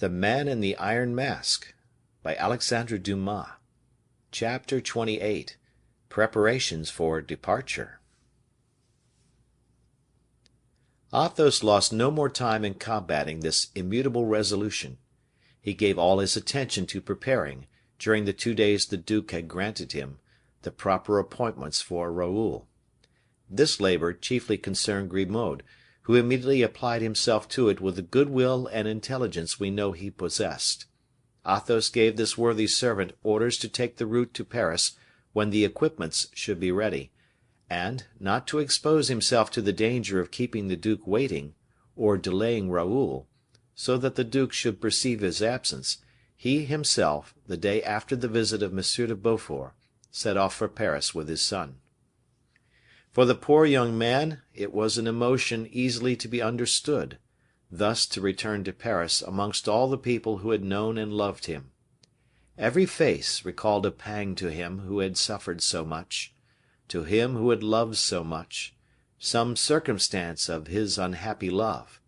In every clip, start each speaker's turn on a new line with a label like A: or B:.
A: The Man in the Iron Mask, by Alexandre Dumas. Chapter 28. Preparations for Departure. Athos lost no more time in combating this immutable resolution. He gave all his attention to preparing, during the 2 days the duke had granted him, the proper appointments for Raoul. This labor chiefly concerned Grimaud, who immediately applied himself to it with the goodwill and intelligence we know he possessed. Athos gave this worthy servant orders to take the route to Paris when the equipments should be ready, and, not to expose himself to the danger of keeping the duke waiting, or delaying Raoul, so that the duke should perceive his absence, he himself, the day after the visit of M. de Beaufort, set off for Paris with his son. For the poor young man, it was an emotion easily to be understood, thus to return to Paris amongst all the people who had known and loved him. Every face recalled a pang to him who had suffered so much, to him who had loved so much, some circumstance of his unhappy love.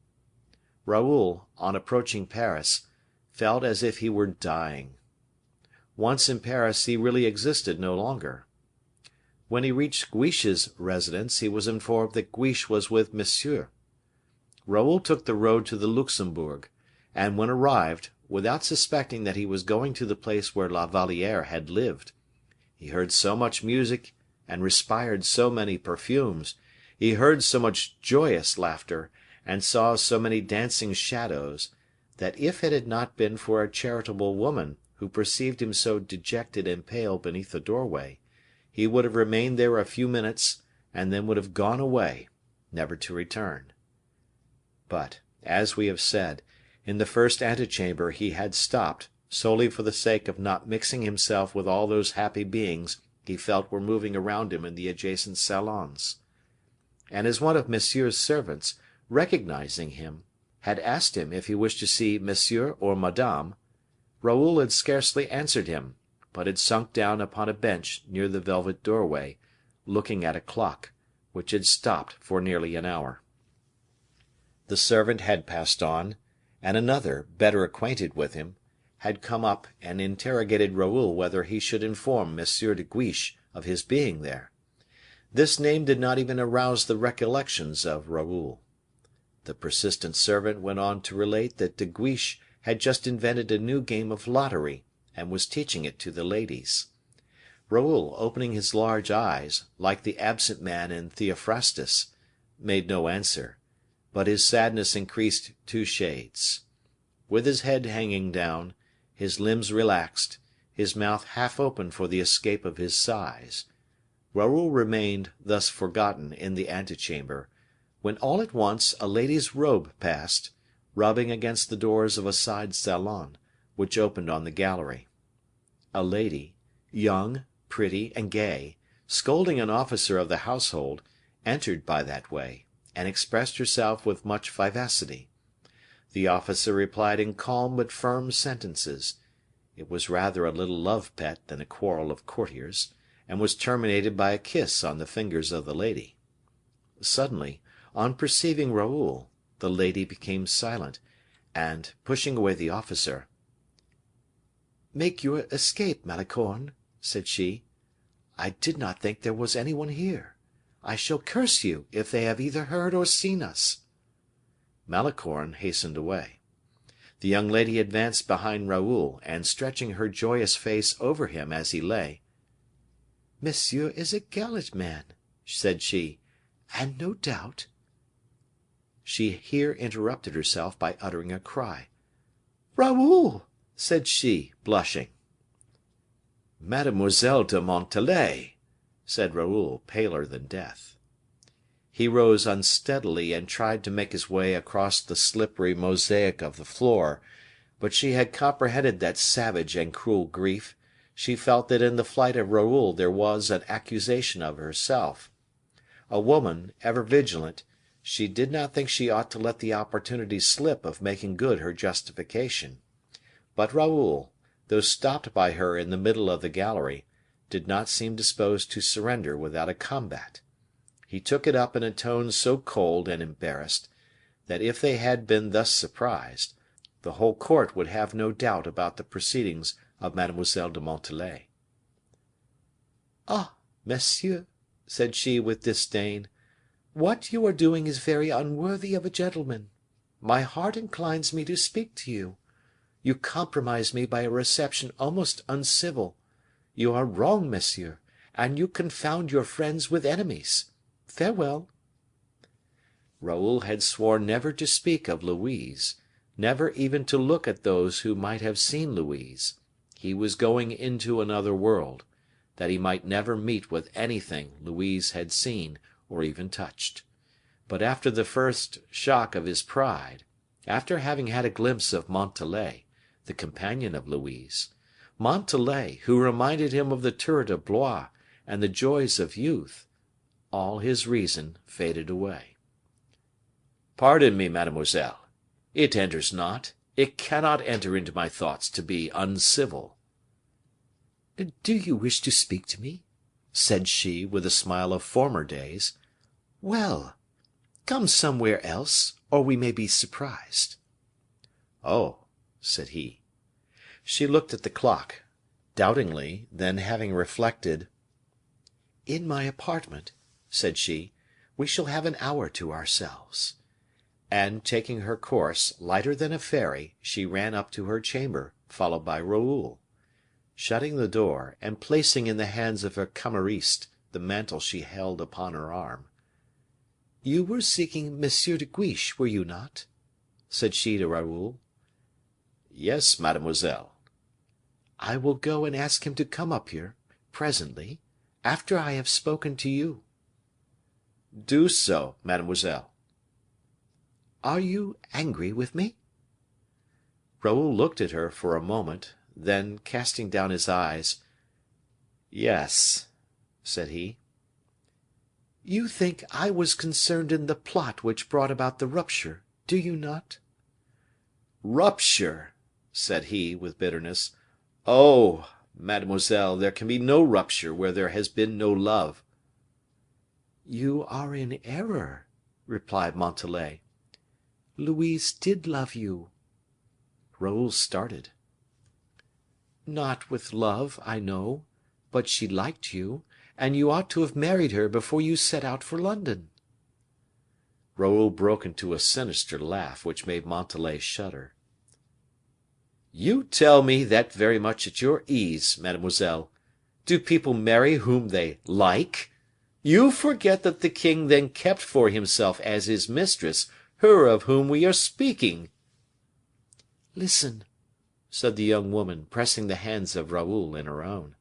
A: Raoul, on approaching Paris, felt as if he were dying. Once in Paris he really existed no longer. When he reached Guiche's residence, he was informed that Guiche was with Monsieur. Raoul took the road to the Luxembourg, and when arrived, without suspecting that he was going to the place where La Valliere had lived, he heard so much music and respired so many perfumes, he heard so much joyous laughter, and saw so many dancing shadows, that if it had not been for a charitable woman who perceived him so dejected and pale beneath the doorway, he would have remained there a few minutes, and then would have gone away, never to return. But, as we have said, in the first antechamber he had stopped, solely for the sake of not mixing himself with all those happy beings he felt were moving around him in the adjacent salons. And as one of Monsieur's servants, recognizing him, had asked him if he wished to see Monsieur or Madame, Raoul had scarcely answered him, but had sunk down upon a bench near the velvet doorway, looking at a clock, which had stopped for nearly an hour. The servant had passed on, and another, better acquainted with him, had come up and interrogated Raoul whether he should inform Monsieur de Guiche of his being there. This name did not even arouse the recollections of Raoul. The persistent servant went on to relate that de Guiche had just invented a new game of lottery, and was teaching it to the ladies. Raoul, opening his large eyes, like the absent man in Theophrastus, made no answer, but his sadness increased 2 shades. With his head hanging down, his limbs relaxed, his mouth half open for the escape of his sighs, Raoul remained thus forgotten in the antechamber, when all at once a lady's robe passed, rubbing against the doors of a side salon, which opened on the gallery. A lady, young, pretty, and gay, scolding an officer of the household, entered by that way, and expressed herself with much vivacity. The officer replied in calm but firm sentences. It was rather a little love pet than a quarrel of courtiers, and was terminated by a kiss on the fingers of the lady. Suddenly, on perceiving Raoul, the lady became silent, and, pushing away the officer, "Make your escape, Malicorne," said she. "I did not think there was any one here. I shall curse you if they have either heard or seen us." Malicorne hastened away. The young lady advanced behind Raoul, and stretching her joyous face over him as he lay, "Monsieur is a gallant man," said she, "and no doubt—" She here interrupted herself by uttering a cry. "Raoul!" said she, blushing. "Mademoiselle de Montalais!" said Raoul, paler than death. He rose unsteadily and tried to make his way across the slippery mosaic of the floor, but she had comprehended that savage and cruel grief. She felt that in the flight of Raoul there was an accusation of herself. A woman, ever vigilant, she did not think she ought to let the opportunity slip of making good her justification. But Raoul, though stopped by her in the middle of the gallery, did not seem disposed to surrender without a combat. He took it up in a tone so cold and embarrassed, that if they had been thus surprised, the whole court would have no doubt about the proceedings of Mademoiselle de Montalais. "Ah, monsieur," said she with disdain, "what you are doing is very unworthy of a gentleman. My heart inclines me to speak to you. You compromise me by a reception almost uncivil. You are wrong, monsieur, and you confound your friends with enemies. Farewell." Raoul had sworn never to speak of Louise, never even to look at those who might have seen Louise. He was going into another world, that he might never meet with anything Louise had seen or even touched. But after the first shock of his pride, after having had a glimpse of Montalais, the companion of Louise, Montalais, who reminded him of the turret of Blois and the joys of youth, all his reason faded away. "Pardon me, mademoiselle. It enters not, it cannot enter into my thoughts to be uncivil." "Do you wish to speak to me?" said she, with a smile of former days. "Well, come somewhere else, or we may be surprised." "Oh," said he. She looked at the clock, doubtingly, then having reflected, "In my apartment," said she, "we shall have an hour to ourselves." And taking her course, lighter than a fairy, she ran up to her chamber, followed by Raoul. Shutting the door, and placing in the hands of her cameriste the mantle she held upon her arm, "You were seeking Monsieur de Guiche, were you not?" said she to Raoul. "Yes, mademoiselle." "I will go and ask him to come up here, presently, after I have spoken to you." "Do so, mademoiselle." "Are you angry with me?" Raoul looked at her for a moment, then casting down his eyes, "Yes," said he. "You think I was concerned in the plot which brought about the rupture, do you not?" "Rupture!" said he, with bitterness. "Oh! mademoiselle, there can be no rupture where there has been no love." "You are in error," replied Montalais. "Louise did love you." Raoul started. "Not with love, I know, but she liked you, and you ought to have married her before you set out for London." Raoul broke into a sinister laugh, which made Montalais shudder. "You tell me that very much at your ease, mademoiselle. Do people marry whom they like? You forget that the king then kept for himself as his mistress her of whom we are speaking." "Listen," said the young woman, pressing the hands of Raoul in her own.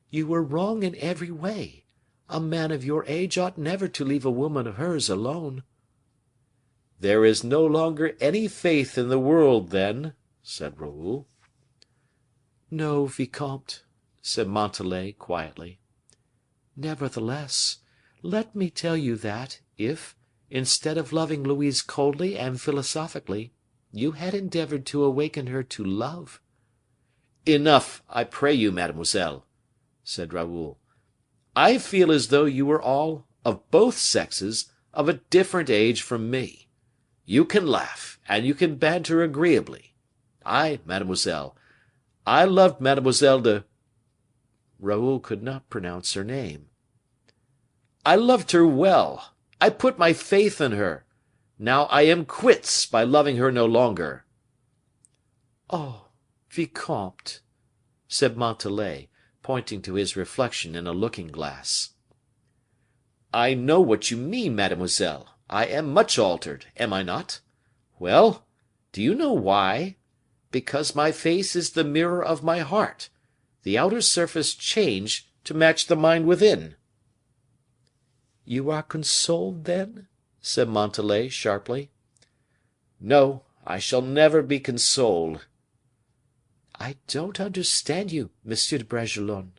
A: "You were wrong in every way. A man of your age ought never to leave a woman of hers alone." "There is no longer any faith in the world, then," said Raoul. "No, vicomte," said Montalais, quietly. "Nevertheless, let me tell you that, if, instead of loving Louise coldly and philosophically, you had endeavored to awaken her to love." "Enough, I pray you, mademoiselle," said Raoul. "I feel as though you were all, of both sexes, of a different age from me. You can laugh, and you can banter agreeably. Mademoiselle, I loved Mademoiselle de—" Raoul could not pronounce her name. "I loved her well. I put my faith in her. Now I am quits by loving her no longer." "Oh, vicomte," said Montalais, pointing to his reflection in a looking glass. "I know what you mean, mademoiselle. I am much altered, am I not? Well, do you know why? Because my face is the mirror of my heart, the outer surface changed to match the mind within." "You are consoled, then?" said Montalais, sharply. "No, I shall never be consoled." "I don't understand you, Monsieur de Bragelonne."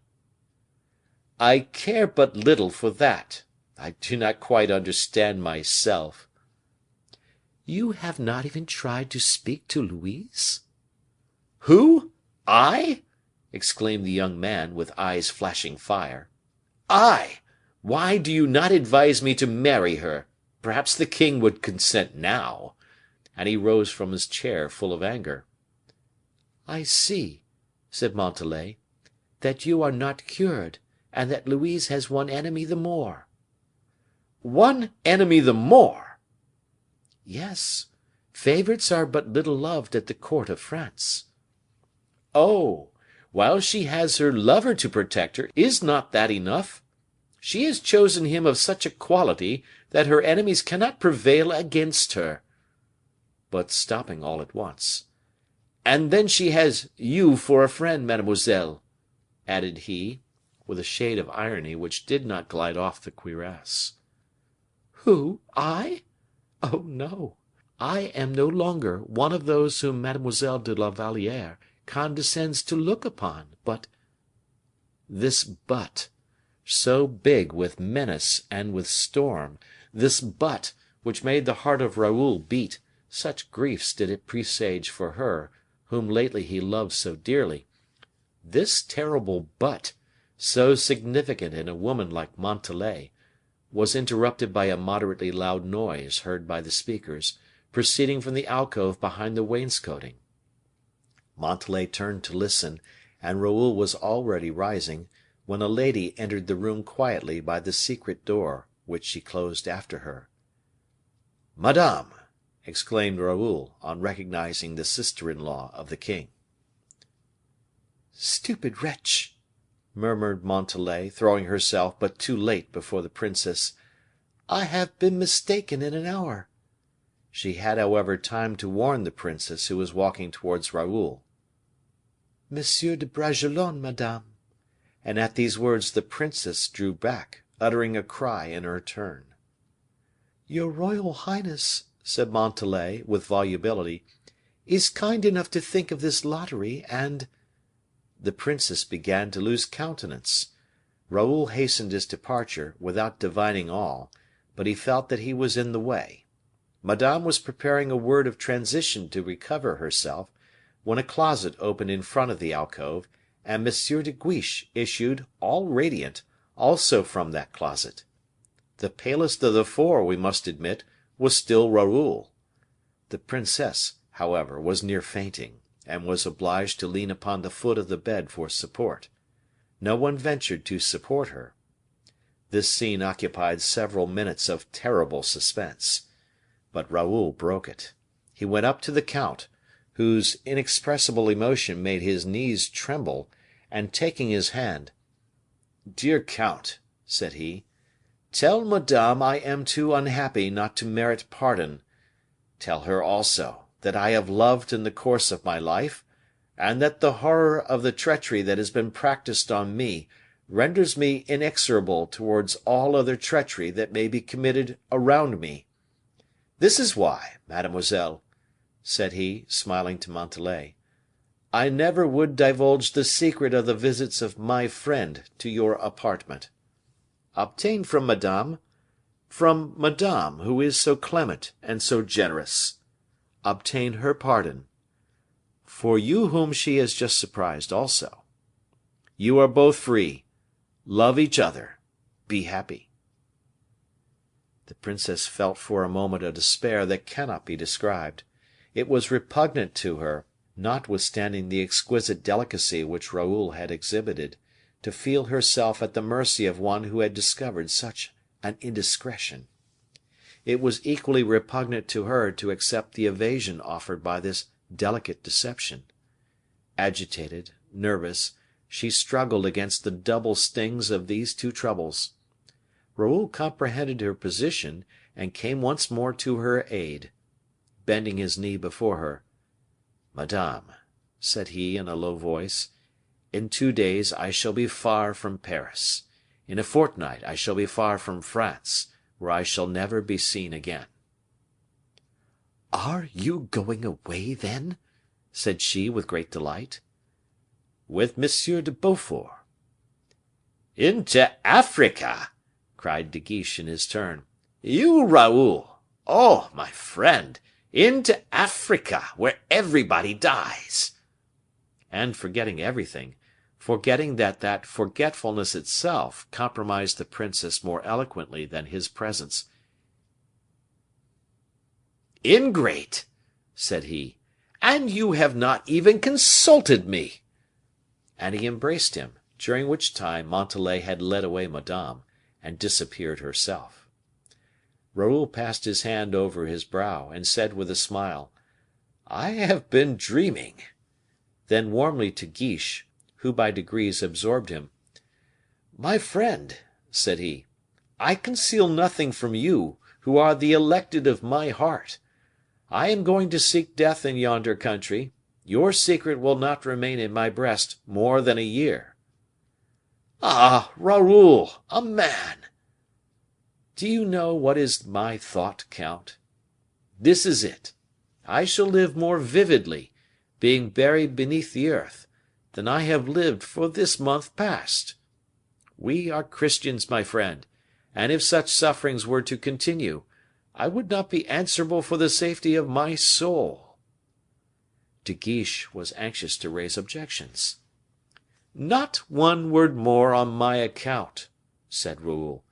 A: "I care but little for that. I do not quite understand myself." "You have not even tried to speak to Louise?" "Who? I?" exclaimed the young man, with eyes flashing fire. "I! Why do you not advise me to marry her? Perhaps the king would consent now." and he rose from his chair full of anger. "I see," said Montalais, "that you are not cured, and that Louise has one enemy the more." "One enemy the more!" "Yes, favorites are but little loved at the court of France." "Oh! while she has her lover to protect her, is not that enough? She has chosen him of such a quality that her enemies cannot prevail against her." But stopping all at once, "And then she has you for a friend, mademoiselle," added he, with a shade of irony which did not glide off the cuirass. "Who? I? Oh, no! I am no longer one of those whom Mademoiselle de la Valliere condescends to look upon, but—" This but, so big with menace and with storm, this but, which made the heart of Raoul beat, such griefs did it presage for her, whom lately he loved so dearly, this terrible but, so significant in a woman like Montalais, was interrupted by a moderately loud noise heard by the speakers, proceeding from the alcove behind the wainscoting. Montalais turned to listen, and Raoul was already rising, when a lady entered the room quietly by the secret door, which she closed after her. "Madame!" exclaimed Raoul, on recognizing the sister-in-law of the king. "Stupid wretch!" murmured Montalais, throwing herself, but too late, before the princess. "I have been mistaken in an hour." She had, however, time to warn the princess, who was walking towards Raoul. "Monsieur de Bragelonne, madame." And at these words the princess drew back, uttering a cry in her turn. "Your royal highness," said Montalais, with volubility, "is kind enough to think of this lottery, and—" The princess began to lose countenance. Raoul hastened his departure, without divining all, but he felt that he was in the way. Madame was preparing a word of transition to recover herself, when a closet opened in front of the alcove, and M. de Guiche issued, all radiant, also from that closet. The palest of the four, we must admit, was still Raoul. The princess, however, was near fainting, and was obliged to lean upon the foot of the bed for support. No one ventured to support her. This scene occupied several minutes of terrible suspense. But Raoul broke it. He went up to the count, whose inexpressible emotion made his knees tremble, and taking his hand, "Dear count," said he, "tell madame I am too unhappy not to merit pardon. Tell her, also, that I have loved in the course of my life, and that the horror of the treachery that has been practiced on me renders me inexorable towards all other treachery that may be committed around me. This is why, mademoiselle," said he, smiling to Montalais, "I never would divulge the secret of the visits of my friend to your apartment. Obtain from madame, who is so clement and so generous, obtain her pardon. For you whom she has just surprised also. You are both free. Love each other. Be happy." The princess felt for a moment a despair that cannot be described. It was repugnant to her, notwithstanding the exquisite delicacy which Raoul had exhibited, to feel herself at the mercy of one who had discovered such an indiscretion. It was equally repugnant to her to accept the evasion offered by this delicate deception. Agitated, nervous, she struggled against the double stings of these two troubles. Raoul comprehended her position, and came once more to her aid. Bending his knee before her, "Madame," said he, in a low voice, "in 2 days I shall be far from Paris. In a fortnight I shall be far from France, where I shall never be seen again." "Are you going away, then?" said she, with great delight. "With Monsieur de Beaufort." "Into Africa!" cried De Guiche in his turn. "You, Raoul! Oh, my friend! Into Africa, where everybody dies!" And forgetting everything, forgetting that forgetfulness itself compromised the princess more eloquently than his presence, "Ingrate! said he, "and you have not even consulted me." And he embraced him, during which time Montalais had led away Madame, and disappeared herself. Raoul passed his hand over his brow, and said with a smile, "I have been dreaming." Then warmly to Guiche, who by degrees absorbed him, "My friend," said he, "I conceal nothing from you, who are the elected of my heart. I am going to seek death in yonder country; your secret will not remain in my breast more than a year." "Ah, Raoul, a man!" "Do you know what is my thought, count? This is it: I shall live more vividly, being buried beneath the earth, than I have lived for this month past. We are Christians, my friend, and if such sufferings were to continue, I would not be answerable for the safety of my soul." De Guiche was anxious to raise objections. "Not one word more on my account," said Raoul.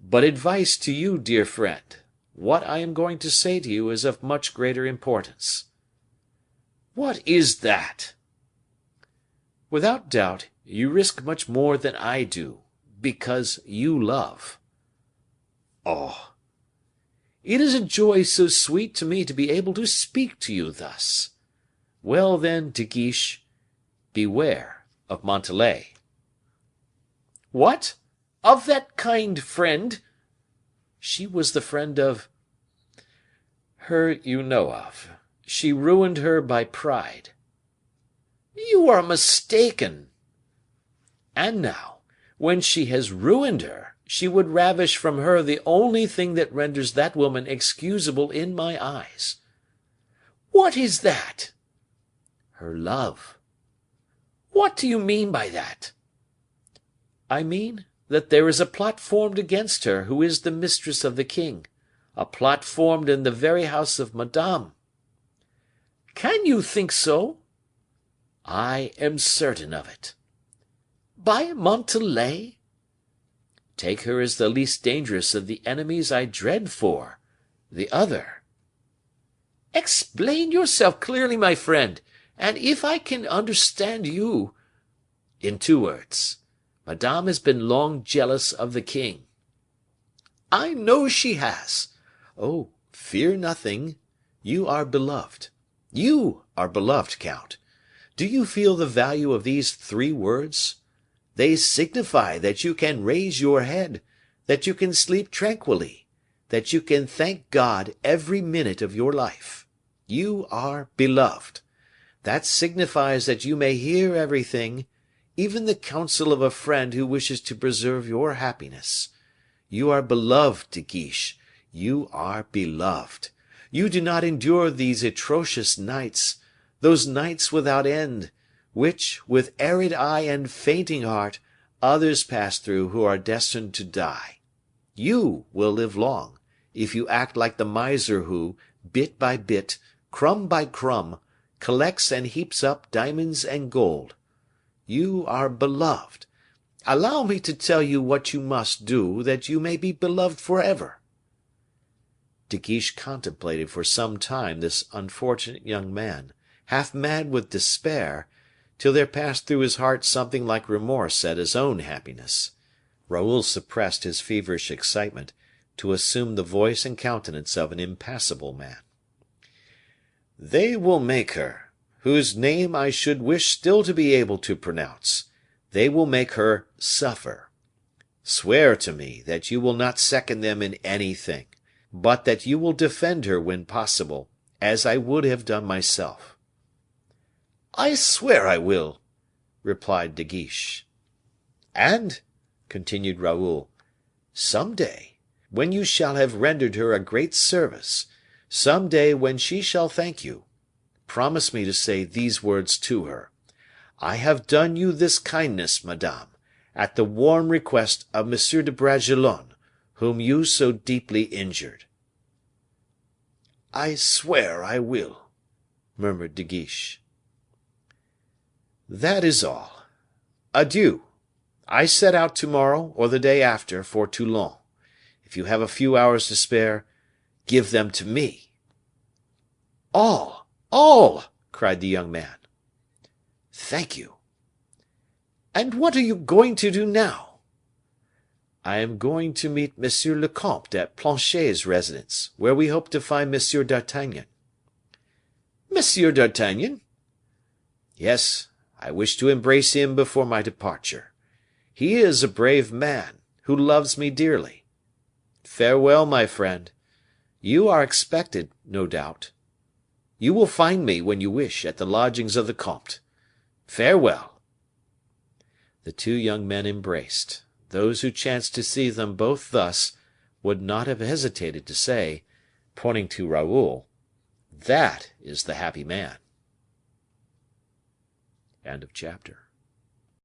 A: "But advice to you, dear friend. What I am going to say to you is of much greater importance." "What is that?" "Without doubt, you risk much more than I do, because you love." "Oh!" "It is a joy so sweet to me to be able to speak to you thus. Well, then, De Guiche, beware of Montalais." "What! Of that kind friend?" "She was the friend of her you know of. She ruined her by pride." "You are mistaken." "And now, when she has ruined her, she would ravish from her the only thing that renders that woman excusable in my eyes." "What is that?" "Her love." "What do you mean by that?" "I mean that there is a plot formed against her who is the mistress of the king, a plot formed in the very house of Madame." "Can you think so?" "I am certain of it." "By Montalais?" "Take her as the least dangerous of the enemies I dread for the other." "Explain yourself clearly, my friend, and if I can understand you " "In 2 words. Madame has been long jealous of the king." "I know she has." "Oh, fear nothing. You are beloved. You are beloved, count. Do you feel the value of these 3 words? They signify that you can raise your head, that you can sleep tranquilly, that you can thank God every minute of your life. You are beloved. That signifies that you may hear everything, even the counsel of a friend who wishes to preserve your happiness. You are beloved, De Guiche, you are beloved. You do not endure these atrocious nights, those nights without end, which, with arid eye and fainting heart, others pass through who are destined to die. You will live long, if you act like the miser who, bit by bit, crumb by crumb, collects and heaps up diamonds and gold. You are beloved. Allow me to tell you what you must do, that you may be beloved forever." De Guiche contemplated for some time this unfortunate young man, half mad with despair, till there passed through his heart something like remorse at his own happiness. Raoul suppressed his feverish excitement, to assume the voice and countenance of an impassible man. "They will make her, whose name I should wish still to be able to pronounce, they will make her suffer. Swear to me that you will not second them in anything, but that you will defend her when possible, as I would have done myself." "I swear I will," replied De Guiche. "And," continued Raoul, "some day, when you shall have rendered her a great service, some day when she shall thank you, promise me to say these words to her: 'I have done you this kindness, madame, at the warm request of M. de Bragelonne, whom you so deeply injured.'" "I swear I will," murmured De Guiche. "That is all. Adieu. I set out to morrow, or the day after, for Toulon. If you have a few hours to spare, give them to me." all!" cried the young man. "Thank you." "And what are you going to do now?" "I am going to meet M. le comte at Planchet's residence, where we hope to find M. d'Artagnan." "M. d'Artagnan?" "Yes, I wish to embrace him before my departure. He is a brave man, who loves me dearly. Farewell, my friend. You are expected, no doubt. You will find me, when you wish, at the lodgings of the comte. Farewell." The two young men embraced. Those who chanced to see them both thus, would not have hesitated to say, pointing to Raoul, "That is the happy man." End of chapter.